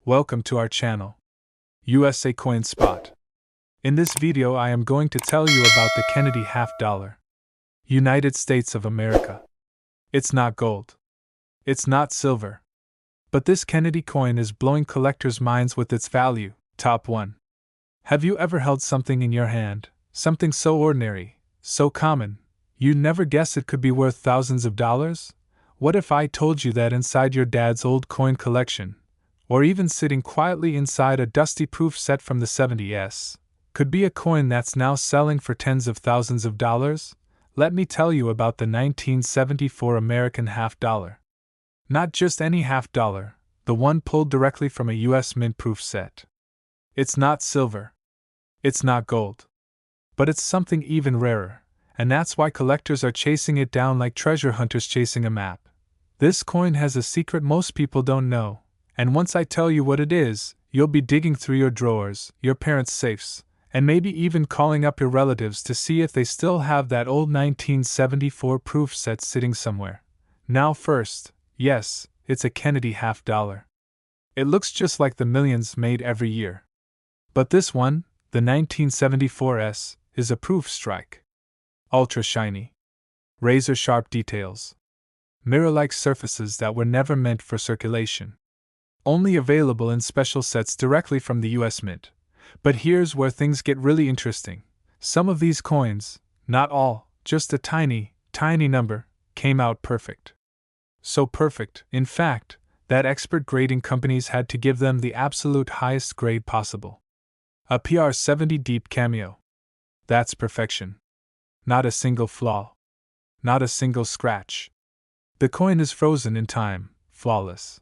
Welcome to our channel, USA Coin Spot. In this video I am going to tell you about the Kennedy half dollar. United States of America. It's not gold. It's not silver. But this Kennedy coin is blowing collectors' minds with its value. Top 1. Have you ever held something in your hand, something so ordinary, so common, you'd never guess it could be worth thousands of dollars? What if I told you that inside your dad's old coin collection, or even sitting quietly inside a dusty proof set from the 70s, could be a coin that's now selling for tens of thousands of dollars? Let me tell you about the 1974 American half dollar. Not just any half dollar, the one pulled directly from a US mint proof set. It's not silver. It's not gold. But it's something even rarer, and that's why collectors are chasing it down like treasure hunters chasing a map. This coin has a secret most people don't know, and once I tell you what it is, you'll be digging through your drawers, your parents' safes, and maybe even calling up your relatives to see if they still have that old 1974 proof set sitting somewhere. Now first, yes, it's a Kennedy half dollar. It looks just like the millions made every year. But this one, the 1974S, is a proof strike. Ultra shiny. Razor-sharp details. Mirror-like surfaces that were never meant for circulation. Only available in special sets directly from the US Mint. But here's where things get really interesting. Some of these coins, not all, just a tiny, tiny number, came out perfect. So perfect, in fact, that expert grading companies had to give them the absolute highest grade possible. A PR70 deep cameo. That's perfection. Not a single flaw. Not a single scratch. The coin is frozen in time, flawless.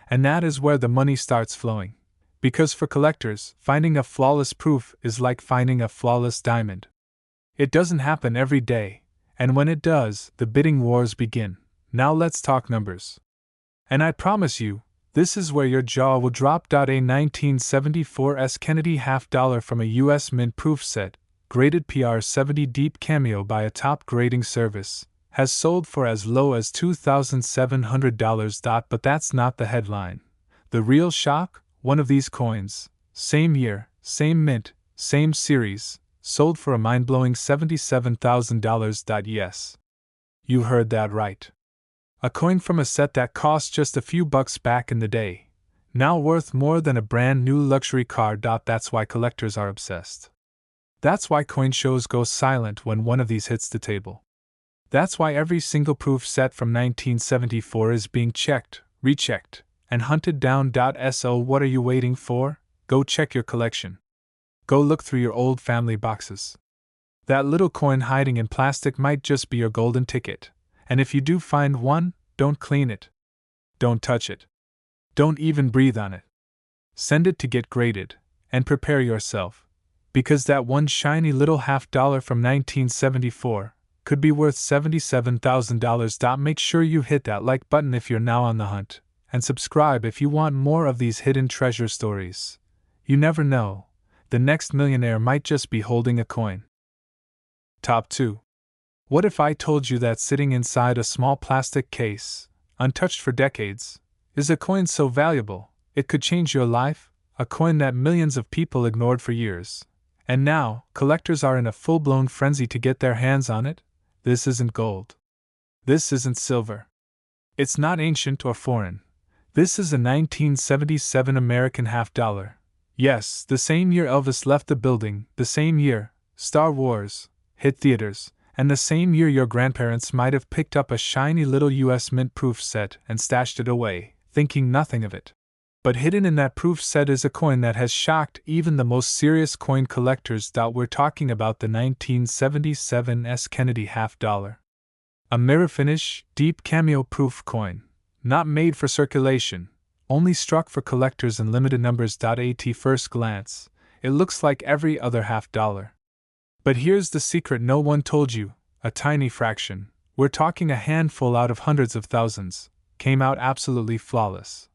And that is where the money starts flowing. Because for collectors, finding a flawless proof is like finding a flawless diamond. It doesn't happen every day, and when it does, the bidding wars begin. Now let's talk numbers. And I promise you, this is where your jaw will drop. A 1974 Kennedy half dollar from a US Mint proof set, graded PR70 deep cameo by a top grading service, has sold for as low as $2,700. But that's not the headline. The real shock? One of these coins, same year, same mint, same series, sold for a mind-blowing $77,000. Yes. You heard that right. A coin from a set that cost just a few bucks back in the day, now worth more than a brand new luxury car. That's why collectors are obsessed. That's why coin shows go silent when one of these hits the table. That's why every single proof set from 1974 is being checked, rechecked, and hunted down. So what are you waiting for? Go check your collection. Go look through your old family boxes. That little coin hiding in plastic might just be your golden ticket. And if you do find one, don't clean it. Don't touch it. Don't even breathe on it. Send it to get graded, and prepare yourself. Because that one shiny little half dollar from 1974 could be worth $77,000. Make sure you hit that like button if you're now on the hunt, and subscribe if you want more of these hidden treasure stories. You never know, the next millionaire might just be holding a coin. Top 2. What if I told you that sitting inside a small plastic case, untouched for decades, is a coin so valuable, it could change your life? A coin that millions of people ignored for years. And now, collectors are in a full-blown frenzy to get their hands on it? This isn't gold. This isn't silver. It's not ancient or foreign. This is a 1977 American half dollar. Yes, the same year Elvis left the building, the same year Star Wars hit theaters, and the same year your grandparents might have picked up a shiny little US Mint proof set and stashed it away, thinking nothing of it. But hidden in that proof set is a coin that has shocked even the most serious coin collectors. We're talking about the 1977 Kennedy half dollar. A mirror finish, deep cameo proof coin. Not made for circulation, only struck for collectors in limited numbers. At first glance, it looks like every other half dollar. But here's the secret no one told you, a tiny fraction, we're talking a handful out of hundreds of thousands, came out absolutely flawless.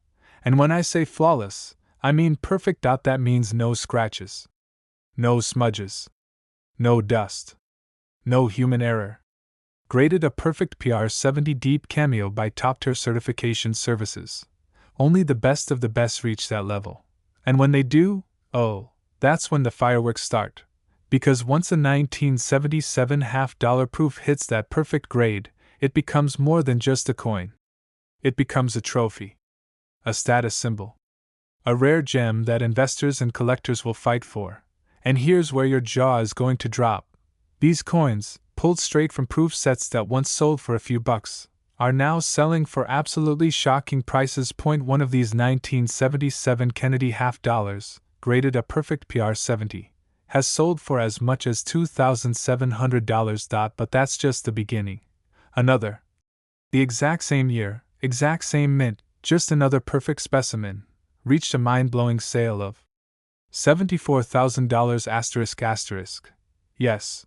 And when I say flawless, I mean perfect. That means no scratches, no smudges, no dust, no human error. Graded a perfect PR70 deep cameo by top-tier certification services. Only the best of the best reach that level. And when they do, oh, that's when the fireworks start. Because once a 1977 half-dollar proof hits that perfect grade, it becomes more than just a coin. It becomes a trophy. A status symbol. A rare gem that investors and collectors will fight for. And here's where your jaw is going to drop. These coins, pulled straight from proof sets that once sold for a few bucks, are now selling for absolutely shocking prices. One of these 1977 Kennedy half-dollars, graded a perfect PR70, has sold for as much as $2,700. But that's just the beginning. Another. The exact same year, exact same mint, just another perfect specimen, reached a mind-blowing sale of $74,000 ***. Yes.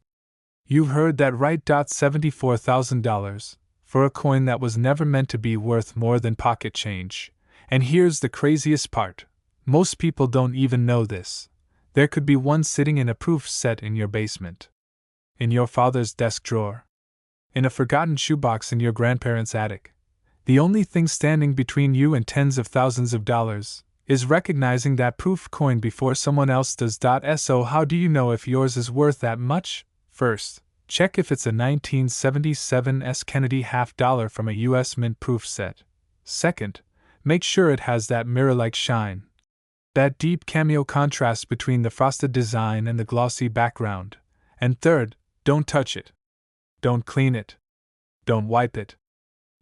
You heard that right. $74,000 for a coin that was never meant to be worth more than pocket change. And here's the craziest part. Most people don't even know this. There could be one sitting in a proof set in your basement. In your father's desk drawer. In a forgotten shoebox in your grandparents' attic. The only thing standing between you and tens of thousands of dollars is recognizing that proof coin before someone else does. So how do you know if yours is worth that much? First, check if it's a 1977 Kennedy half-dollar from a U.S. mint proof set. Second, make sure it has that mirror-like shine. That deep cameo contrast between the frosted design and the glossy background. And third, don't touch it. Don't clean it. Don't wipe it.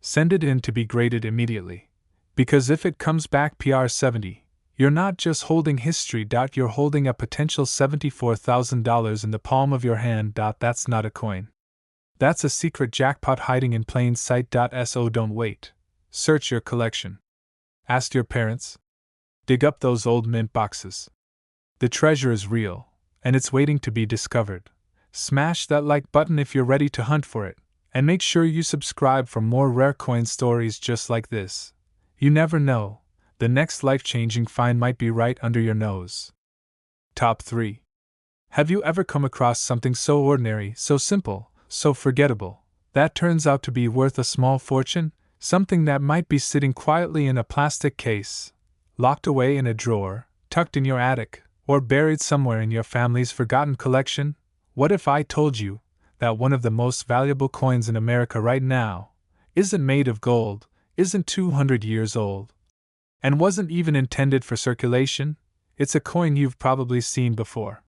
Send it in to be graded immediately. Because if it comes back PR70, you're not just holding history. You're holding a potential $74,000 in the palm of your hand. That's not a coin. That's a secret jackpot hiding in plain sight. So don't wait. Search your collection. Ask your parents. Dig up those old mint boxes. The treasure is real, and it's waiting to be discovered. Smash that like button if you're ready to hunt for it, and make sure you subscribe for more rare coin stories just like this. You never know, the next life-changing find might be right under your nose. Top 3. Have you ever come across something so ordinary, so simple, so forgettable, that turns out to be worth a small fortune? Something that might be sitting quietly in a plastic case, locked away in a drawer, tucked in your attic, or buried somewhere in your family's forgotten collection? What if I told you that one of the most valuable coins in America right now isn't made of gold, isn't 200 years old, and wasn't even intended for circulation? It's a coin you've probably seen before.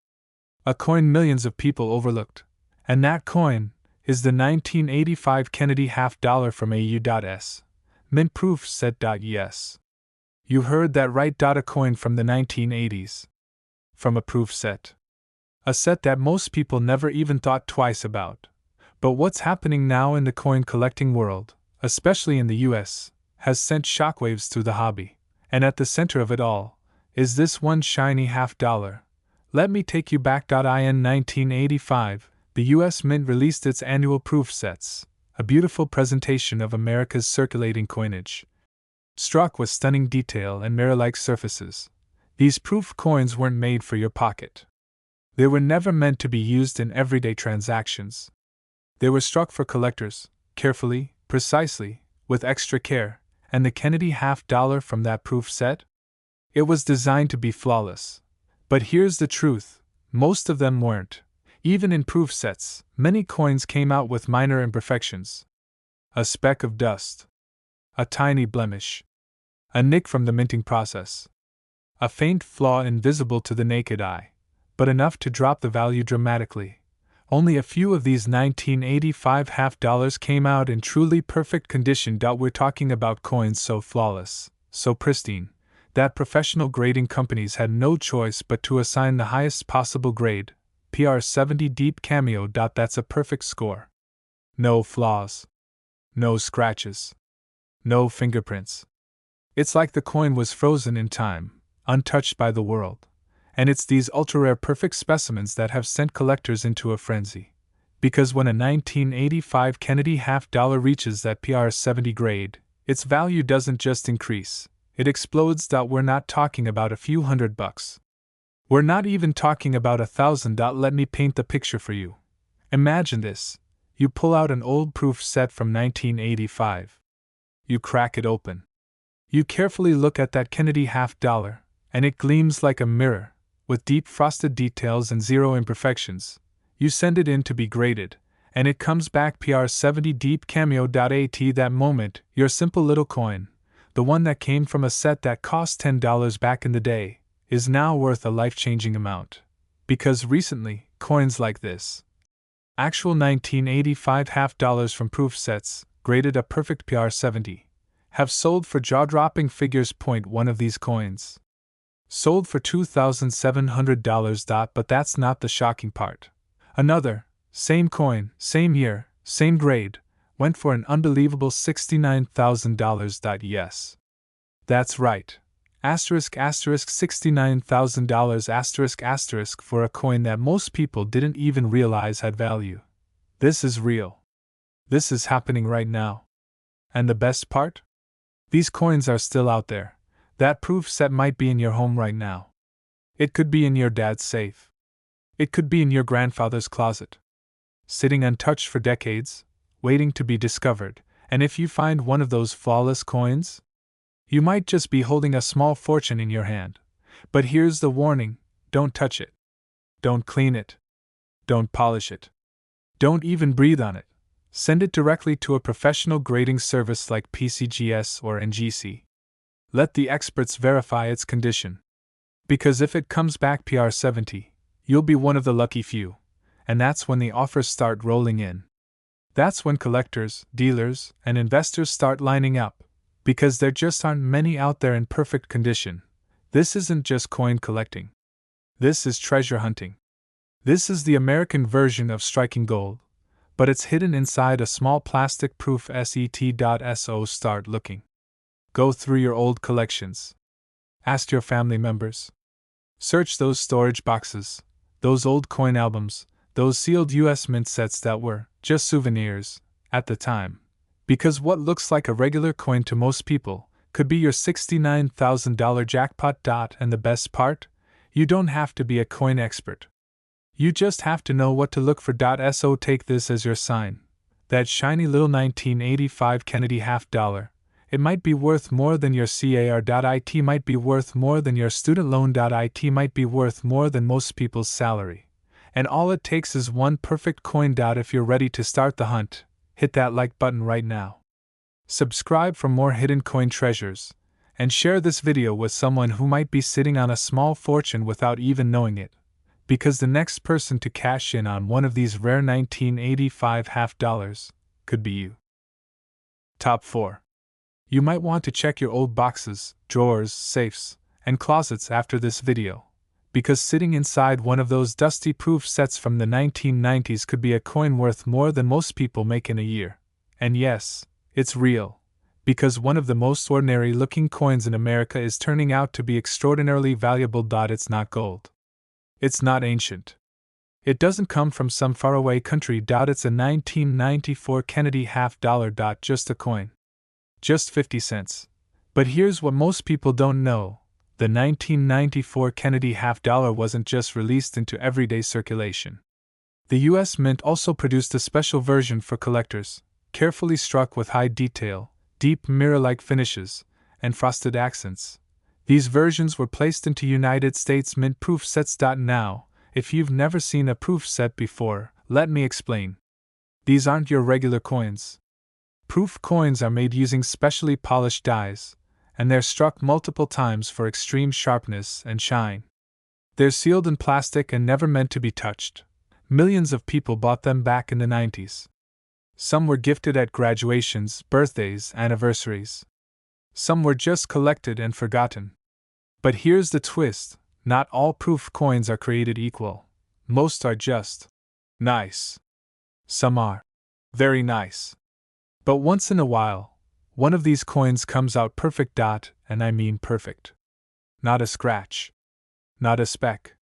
A coin millions of people overlooked. And that coin is the 1985 Kennedy half-dollar from AU.S. mint proof set. Yes. You heard that right. A coin from the 1980s. From a proof set. A set that most people never even thought twice about. But what's happening now in the coin collecting world, especially in the US, has sent shockwaves through the hobby. And at the center of it all is this one shiny half-dollar. Let me take you back. In 1985, the US Mint released its annual proof sets, a beautiful presentation of America's circulating coinage. Struck with stunning detail and mirror-like surfaces, these proof coins weren't made for your pocket. They were never meant to be used in everyday transactions. They were struck for collectors, carefully, precisely, with extra care. And the Kennedy half-dollar from that proof set? It was designed to be flawless. But here's the truth, most of them weren't. Even in proof sets, many coins came out with minor imperfections. A speck of dust. A tiny blemish. A nick from the minting process. A faint flaw invisible to the naked eye, but enough to drop the value dramatically. Only a few of these 1985 half-dollars came out in truly perfect condition. We're talking about coins so flawless, so pristine, that professional grading companies had no choice but to assign the highest possible grade, PR70 Deep Cameo. That's a perfect score. No flaws. No scratches. No fingerprints. It's like the coin was frozen in time, untouched by the world. And it's these ultra-rare perfect specimens that have sent collectors into a frenzy. Because when a 1985 Kennedy half-dollar reaches that PR70 grade, its value doesn't just increase, it explodes. We're not talking about a few $100. We're not even talking about $1,000. Let me paint the picture for you. Imagine this. You pull out an old proof set from 1985. You crack it open. You carefully look at that Kennedy $50, and it gleams like a mirror, with deep frosted details and zero imperfections. You send it in to be graded, and it comes back PR70 deep cameo.at. That moment, your simple little coin, the one that came from a set that cost $10 back in the day, is now worth a life-changing amount. Because recently, coins like this, actual 1985 $50 from proof sets, graded a perfect PR70, have sold for jaw-dropping figures. One of these coins sold for $2,700. But that's not the shocking part. Another, same coin, same year, same grade, went for an unbelievable $69,000. Yes. That's right. $69,000 for a coin that most people didn't even realize had value. This is real. This is happening right now. And the best part? These coins are still out there. That proof set might be in your home right now. It could be in your dad's safe. It could be in your grandfather's closet, sitting untouched for decades, waiting to be discovered. And if you find one of those flawless coins, you might just be holding a small fortune in your hand. But here's the warning: don't touch it. Don't clean it. Don't polish it. Don't even breathe on it. Send it directly to a professional grading service like PCGS or NGC. Let the experts verify its condition. Because if it comes back PR70, you'll be one of the lucky few. And that's when the offers start rolling in. That's when collectors, dealers, and investors start lining up. Because there just aren't many out there in perfect condition. This isn't just coin collecting. This is treasure hunting. This is the American version of striking gold. But it's hidden inside a small plastic proof set.so. Start looking. Go through your old collections. Ask your family members. Search those storage boxes, those old coin albums, those sealed US Mint sets that were just souvenirs at the time. Because what looks like a regular coin to most people could be your $69,000 jackpot. And the best part? You don't have to be a coin expert. You just have to know what to look for. So take this as your sign. That shiny little 1985 Kennedy $50. It might be worth more than your CAR.it, might be worth more than your student loan.it, might be worth more than most people's salary. And all it takes is one perfect coin. If you're ready to start the hunt, hit that like button right now. Subscribe for more hidden coin treasures, and share this video with someone who might be sitting on a small fortune without even knowing it. Because the next person to cash in on one of these rare 1985 $50 could be you. Top 4. You might want to check your old boxes, drawers, safes, and closets after this video. Because sitting inside one of those dusty proof sets from the 1990s could be a coin worth more than most people make in a year. And yes, it's real. Because one of the most ordinary looking coins in America is turning out to be extraordinarily valuable. It's not gold. It's not ancient. It doesn't come from some faraway country. It's a 1994 Kennedy $50. Just a coin. Just 50 cents. But here's what most people don't know. The 1994 Kennedy $50 wasn't just released into everyday circulation. The US Mint also produced a special version for collectors, carefully struck with high detail, deep mirror-like finishes, and frosted accents. These versions were placed into United States Mint proof sets. Now, if you've never seen a proof set before, let me explain. These aren't your regular coins. Proof coins are made using specially polished dies, and they're struck multiple times for extreme sharpness and shine. They're sealed in plastic and never meant to be touched. Millions of people bought them back in the 90s. Some were gifted at graduations, birthdays, anniversaries. Some were just collected and forgotten. But here's the twist: not all proof coins are created equal. Most are just nice. Some are very nice. But once in a while, one of these coins comes out perfect. And I mean perfect. Not a scratch. Not a speck.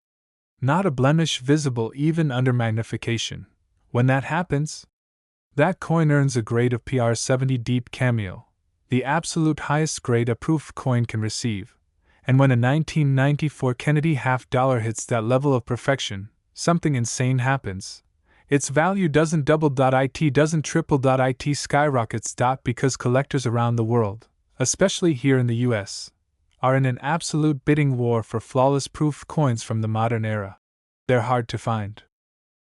Not a blemish visible even under magnification. When that happens, that coin earns a grade of PR70 Deep Cameo, the absolute highest grade a proof coin can receive. And when a 1994 Kennedy $50 hits that level of perfection, something insane happens. Its value doesn't double. It doesn't triple. It skyrockets. Because collectors around the world, especially here in the US, are in an absolute bidding war for flawless proof coins from the modern era. They're hard to find.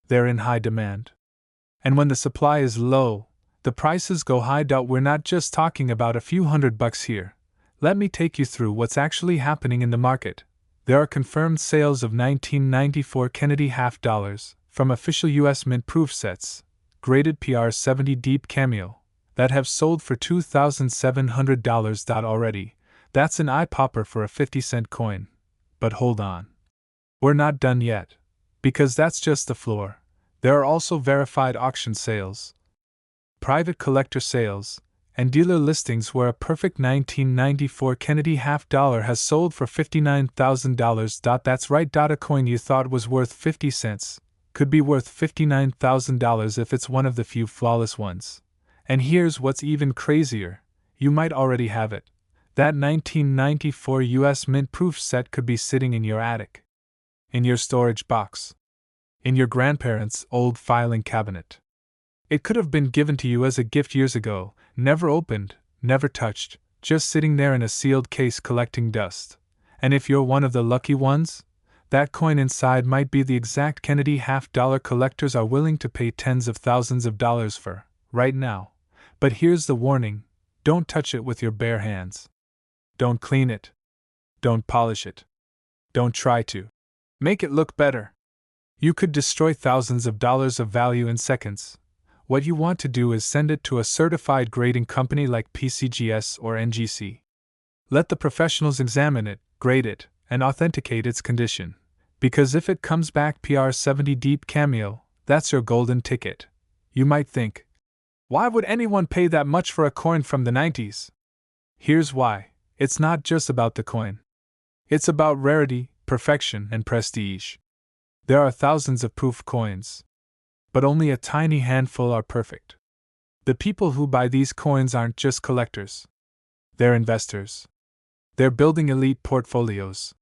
They're in high demand. And when the supply is low, the prices go high. We're not just talking about a few $100 here. Let me take you through what's actually happening in the market. There are confirmed sales of 1994 Kennedy half dollars from official US Mint proof sets, graded PR70 Deep Cameo, that have sold for $2,700 already. That's an eye popper for a 50-cent coin. But hold on. We're not done yet. Because that's just the floor. There are also verified auction sales, private collector sales, and dealer listings where a perfect 1994 Kennedy half dollar has sold for $59,000. That's right. A coin you thought was worth 50 cents could be worth $59,000 if it's one of the few flawless ones. And here's what's even crazier: you might already have it. That 1994 US Mint proof set could be sitting in your attic, in your storage box, in your grandparents' old filing cabinet. It could have been given to you as a gift years ago, never opened, never touched, just sitting there in a sealed case collecting dust. And if you're one of the lucky ones, that coin inside might be the exact Kennedy half dollar collectors are willing to pay tens of thousands of dollars for, right now. But here's the warning: don't touch it with your bare hands. Don't clean it. Don't polish it. Don't try to make it look better. You could destroy thousands of dollars of value in seconds. What you want to do is send it to a certified grading company like PCGS or NGC. Let the professionals examine it, grade it, and authenticate its condition. Because if it comes back PR70 Deep Cameo, that's your golden ticket. You might think, why would anyone pay that much for a coin from the 90s? Here's why: it's not just about the coin. It's about rarity, perfection, and prestige. There are thousands of proof coins, but only a tiny handful are perfect. The people who buy these coins aren't just collectors. They're investors. They're building elite portfolios.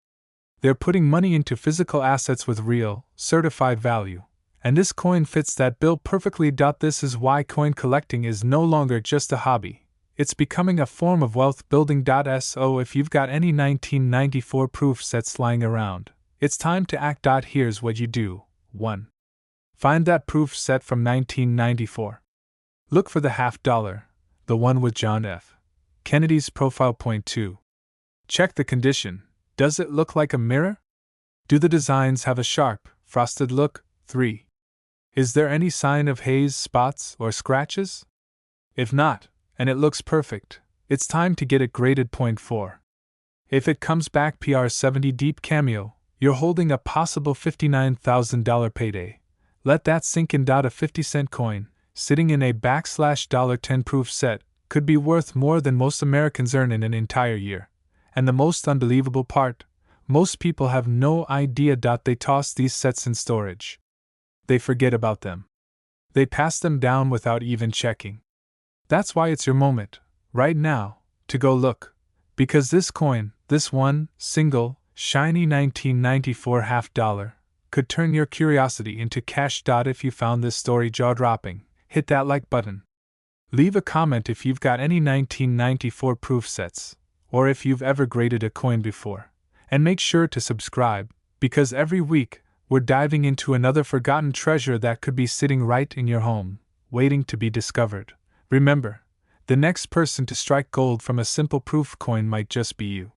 They're putting money into physical assets with real, certified value. And this coin fits that bill perfectly. This is why coin collecting is no longer just a hobby. It's becoming a form of wealth building. So if you've got any 1994 proof sets lying around, it's time to act. Here's what you do. 1. Find that proof set from 1994. Look for the half dollar, the one with John F. Kennedy's profile. Point 2. Check the condition. Does it look like a mirror? Do the designs have a sharp, frosted look? 3. Is there any sign of haze, spots, or scratches? If not, and it looks perfect, it's time to get it graded. Point 4. If it comes back PR70 Deep Cameo, you're holding a possible $59,000 payday. Let that sink in. A 50-cent coin, sitting in a $10 proof set, could be worth more than most Americans earn in an entire year. And the most unbelievable part: most people have no idea. They toss these sets in storage. They forget about them. They pass them down without even checking. That's why it's your moment, right now, to go look. Because this coin, this one, single, shiny 1994 half dollar, could turn your curiosity into cash. If you found this story jaw-dropping, hit that like button. Leave a comment if you've got any 1994 proof sets, or if you've ever graded a coin before. And make sure to subscribe, because every week, we're diving into another forgotten treasure that could be sitting right in your home, waiting to be discovered. Remember, the next person to strike gold from a simple proof coin might just be you.